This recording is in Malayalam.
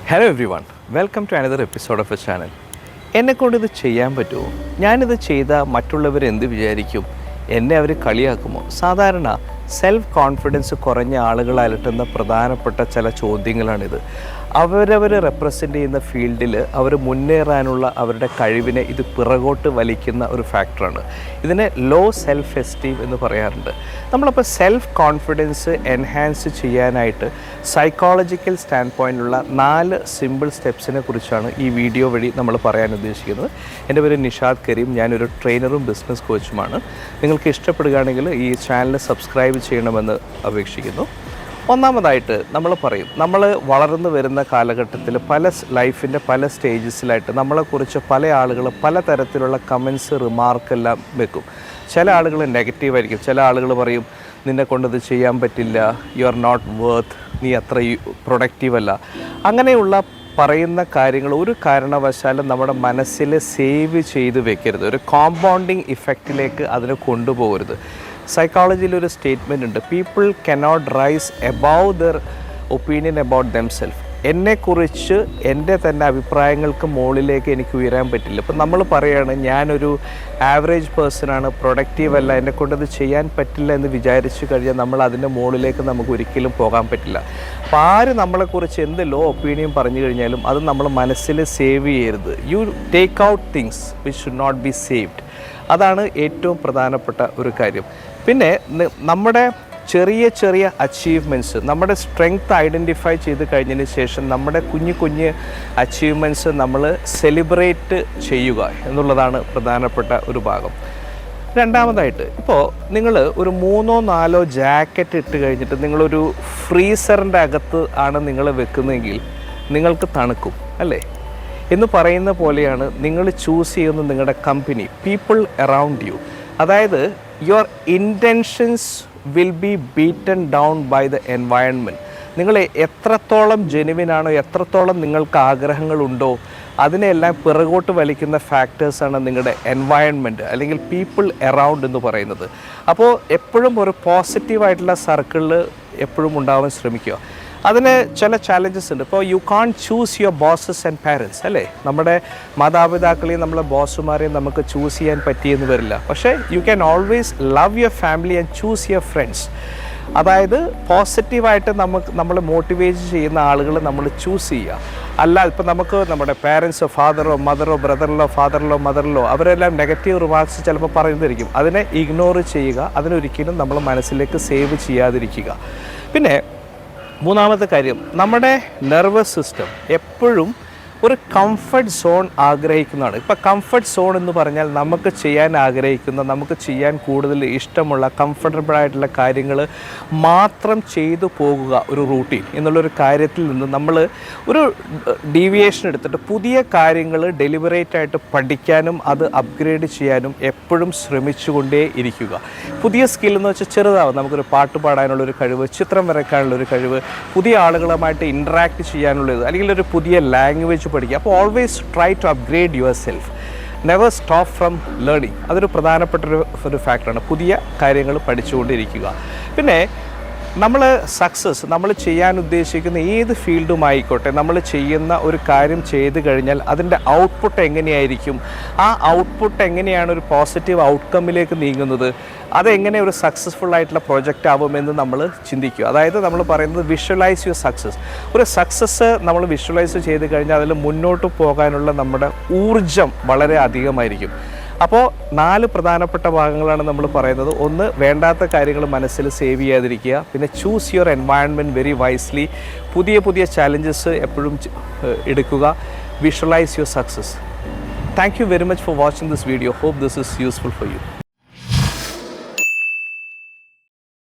Hello everyone, welcome to another episode of a channel. എന്നെക്കൊണ്ട് ഇത് ചെയ്യാൻ പറ്റുമോ? ഞാനിത് ചെയ്താൽ മറ്റുള്ളവർ എന്ത് വിചാരിക്കും? എന്നെ അവർ കളിയാക്കുമോ? സാധാരണ സെൽഫ് കോൺഫിഡൻസ് കുറഞ്ഞ ആളുകൾ അലട്ടുന്ന പ്രധാനപ്പെട്ട ചില ചോദ്യങ്ങളാണിത്. അവരവർ റെപ്രസെൻ്റ് ചെയ്യുന്ന ഫീൽഡിൽ അവർ മുന്നേറാനുള്ള അവരുടെ കഴിവിനെ ഇത് പിറകോട്ട് വലിക്കുന്ന ഒരു ഫാക്ടറാണ്. ഇതിനെ ലോ സെൽഫ് എസ്റ്റീം എന്ന് പറയാറുണ്ട്. നമ്മളപ്പോൾ സെൽഫ് കോൺഫിഡൻസ് എൻഹാൻസ് ചെയ്യാനായിട്ട് സൈക്കോളജിക്കൽ സ്റ്റാൻഡ് പോയിൻ്റിലുള്ള 4 സിമ്പിൾ സ്റ്റെപ്സിനെ കുറിച്ചാണ് ഈ വീഡിയോ വഴി നമ്മൾ പറയാൻ ഉദ്ദേശിക്കുന്നത്. എൻ്റെ പേര് നിഷാദ് കരീം, ഞാനൊരു ട്രെയിനറും ബിസിനസ് കോച്ചുമാണ്. നിങ്ങൾക്ക് ഇഷ്ടപ്പെടുകയാണെങ്കിൽ ഈ ചാനൽ സബ്സ്ക്രൈബ് ചെയ്യണമെന്ന് അപേക്ഷിക്കുന്നു. ഒന്നാമതായിട്ട് നമ്മൾ പറയും, നമ്മൾ വളർന്നു വരുന്ന കാലഘട്ടത്തിൽ ലൈഫിൻ്റെ പല സ്റ്റേജസിലായിട്ട് നമ്മളെക്കുറിച്ച് പല ആളുകൾ പല തരത്തിലുള്ള കമൻസ് റിമാർക്കെല്ലാം വെക്കും. ചില ആളുകൾ നെഗറ്റീവായിരിക്കും. ചില ആളുകൾ പറയും നിന്നെ കൊണ്ടത് ചെയ്യാൻ പറ്റില്ല, യു ആർ നോട്ട് വർത്ത്, നീ അത്ര പ്രൊഡക്റ്റീവ് അല്ല. അങ്ങനെയുള്ള പറയുന്ന കാര്യങ്ങൾ ഒരു കാരണവശാലും നമ്മുടെ മനസ്സിൽ സേവ് ചെയ്ത് വെക്കരുത്. ഒരു കോമ്പൗണ്ടിങ് ഇഫക്റ്റിലേക്ക് അതിനെ കൊണ്ടുപോകരുത്. സൈക്കോളജിയിലൊരു സ്റ്റേറ്റ്മെൻ്റ് ഉണ്ട്, people cannot rise above their opinion about themselves. എന്നെക്കുറിച്ച് എൻ്റെ തന്നെ അഭിപ്രായങ്ങൾക്ക് മുകളിലേക്ക് എനിക്ക് ഉയരാൻ പറ്റില്ല. ഇപ്പം നമ്മൾ പറയുകയാണ് ഞാനൊരു ആവറേജ് പേഴ്സണാണ്, പ്രൊഡക്റ്റീവ് അല്ല, എന്നെക്കൊണ്ടത് ചെയ്യാൻ പറ്റില്ല എന്ന് വിചാരിച്ചു കഴിഞ്ഞാൽ നമ്മൾ അതിൻ്റെ മുകളിലേക്ക് നമുക്ക് ഒരിക്കലും പോകാൻ പറ്റില്ല. അപ്പോൾ ആര് നമ്മളെക്കുറിച്ച് എന്ത് ലോ ഒപ്പീനിയൻ പറഞ്ഞു കഴിഞ്ഞാലും അത് നമ്മൾ മനസ്സിൽ സേവ് ചെയ്യരുത്. You take out things which should not be saved. അതാണ് ഏറ്റവും പ്രധാനപ്പെട്ട ഒരു കാര്യം. പിന്നെ നമ്മുടെ ചെറിയ ചെറിയ അച്ചീവ്മെൻറ്റ്സ്, നമ്മുടെ സ്ട്രെങ്ത് ഐഡൻറ്റിഫൈ ചെയ്ത് കഴിഞ്ഞതിന് ശേഷം നമ്മുടെ കുഞ്ഞു അച്ചീവ്മെൻറ്റ്സ് നമ്മൾ സെലിബ്രേറ്റ് ചെയ്യുക എന്നുള്ളതാണ് പ്രധാനപ്പെട്ട ഒരു ഭാഗം. രണ്ടാമതായിട്ട്, ഇപ്പോൾ നിങ്ങൾ ഒരു 3-4 ജാക്കറ്റ് ഇട്ട് കഴിഞ്ഞിട്ട് നിങ്ങളൊരു ഫ്രീസറിൻ്റെ അകത്ത് ആണ് നിങ്ങൾ വെക്കുന്നതെങ്കിൽ നിങ്ങൾക്ക് തണുക്കും അല്ലേ എന്ന് പറയുന്ന പോലെയാണ് നിങ്ങൾ ചൂസ് ചെയ്യുന്ന നിങ്ങളുടെ കമ്പനി, പീപ്പിൾ അറൗണ്ട് യു. അതായത് your intentions will be beaten down by the environment. നിങ്ങൾ എത്രത്തോളം ജെനുവിനാണോ, എത്രത്തോളം നിങ്ങൾക്ക് ആഗ്രഹങ്ങളുണ്ടോ അതിനെല്ലാം പിറകോട്ട് വലിക്കുന്ന ഫാക്ടേഴ്സാണ് നിങ്ങളുടെ എൻവയൺമെൻറ്റ് അല്ലെങ്കിൽ പീപ്പിൾ അറൗണ്ട് എന്ന് പറയുന്നത്. അപ്പോൾ എപ്പോഴും ഒരു പോസിറ്റീവായിട്ടുള്ള സർക്കിളിൽ എപ്പോഴും ഉണ്ടാവാൻ ശ്രമിക്കുക. അതിന് ചില ചാലഞ്ചസ് ഉണ്ട്. ഇപ്പോൾ you can choose your bosses and parents അല്ലേ. നമ്മുടെ മാതാപിതാക്കളെയും നമ്മളെ ബോസുമാരെയും നമുക്ക് ചൂസ് ചെയ്യാൻ പറ്റിയെന്ന് വരില്ല. പക്ഷേ you can always love your family and choose your friends. അതായത് പോസിറ്റീവായിട്ട് നമ്മളെ മോട്ടിവേറ്റ് ചെയ്യുന്ന ആളുകൾ നമ്മൾ ചൂസ് ചെയ്യുക. അല്ല ഇപ്പം നമുക്ക് നമ്മുടെ പാരൻസോ ഫാദറോ മദറോ ബ്രദറിലോ ഫാദറിലോ മദറിലോ അവരെല്ലാം നെഗറ്റീവ് റിമാർക്സ് ചിലപ്പോൾ പറയുന്നതായിരിക്കും. അതിനെ ഇഗ്നോർ ചെയ്യുക. അതിനൊരിക്കലും നമ്മൾ മനസ്സിലേക്ക് സേവ് ചെയ്യാതിരിക്കുക. പിന്നെ മൂന്നാമത്തെ കാര്യം, നമ്മുടെ നെർവസ് സിസ്റ്റം എപ്പോഴും ഒരു കംഫർട്ട് സോൺ ആഗ്രഹിക്കുന്നതാണ്. ഇപ്പോൾ കംഫർട്ട് സോൺ എന്ന് പറഞ്ഞാൽ നമുക്ക് ചെയ്യാൻ ആഗ്രഹിക്കുന്ന, നമുക്ക് ചെയ്യാൻ കൂടുതൽ ഇഷ്ടമുള്ള കംഫർട്ടബിൾ ആയിട്ടുള്ള കാര്യങ്ങൾ മാത്രം ചെയ്തു പോകുക, ഒരു റൂട്ടീൻ എന്നുള്ളൊരു കാര്യത്തിൽ നിന്ന് നമ്മൾ ഒരു ഡീവിയേഷൻ എടുത്തിട്ട് പുതിയ കാര്യങ്ങൾ ഡെലിബറേറ്റ് ആയിട്ട് പഠിക്കാനും അത് അപ്ഗ്രേഡ് ചെയ്യാനും എപ്പോഴും ശ്രമിച്ചുകൊണ്ടേ ഇരിക്കുക. പുതിയ സ്കിൽ എന്ന് വെച്ചാൽ ചെറുതാവും. നമുക്കൊരു പാട്ട് പാടാനുള്ളൊരു കഴിവ്, ചിത്രം വരയ്ക്കാനുള്ളൊരു കഴിവ്, പുതിയ ആളുകളുമായിട്ട് ഇൻട്രാക്ട് ചെയ്യാനുള്ളത്, അല്ലെങ്കിൽ ഒരു പുതിയ ലാംഗ്വേജ് പഠിക്കുക. അപ്പോൾ always try to upgrade yourself, never stop from learning. അതൊരു പ്രധാനപ്പെട്ട ഒരു ഫാക്ടറാണ്. പുതിയ കാര്യങ്ങൾ പഠിച്ചുകൊണ്ടിരിക്കുക. പിന്നെ നമ്മൾ നമ്മൾ ചെയ്യാൻ ഉദ്ദേശിക്കുന്ന ഏത് ഫീൽഡുമായിക്കോട്ടെ, നമ്മൾ ചെയ്യുന്ന ഒരു കാര്യം ചെയ്തു കഴിഞ്ഞാൽ അതിൻ്റെ ഔട്ട്പുട്ട് എങ്ങനെയായിരിക്കും, ആ ഔട്ട്പുട്ട് എങ്ങനെയാണ് ഒരു പോസിറ്റീവ് ഔട്ട്കമ്മിലേക്ക് നീങ്ങുന്നത്, അതെങ്ങനെ ഒരു സക്സസ്ഫുൾ ആയിട്ടുള്ള പ്രോജക്റ്റ് ആവുമെന്ന് നമ്മൾ ചിന്തിക്കുക. അതായത് നമ്മൾ പറയുന്നത് വിഷ്വലൈസ് യുവർ സക്സസ്. ഒരു സക്സസ് നമ്മൾ വിഷ്വലൈസ് ചെയ്ത് കഴിഞ്ഞാൽ അതിൽ മുന്നോട്ട് പോകാനുള്ള നമ്മുടെ ഊർജം വളരെ അധികമായിരിക്കും. അപ്പോൾ 4 പ്രധാനപ്പെട്ട ഭാഗങ്ങളാണ് നമ്മൾ പറയുന്നത്. ഒന്ന്, വേണ്ടാത്ത കാര്യങ്ങൾ മനസ്സിൽ സേവ് ചെയ്യാതിരിക്കുക. പിന്നെ choose your environment very wisely. പുതിയ ചാലഞ്ചസ് എപ്പോഴും എടുക്കുക. Visualise your success. Thank you very much for watching this video. Hope this is useful for U.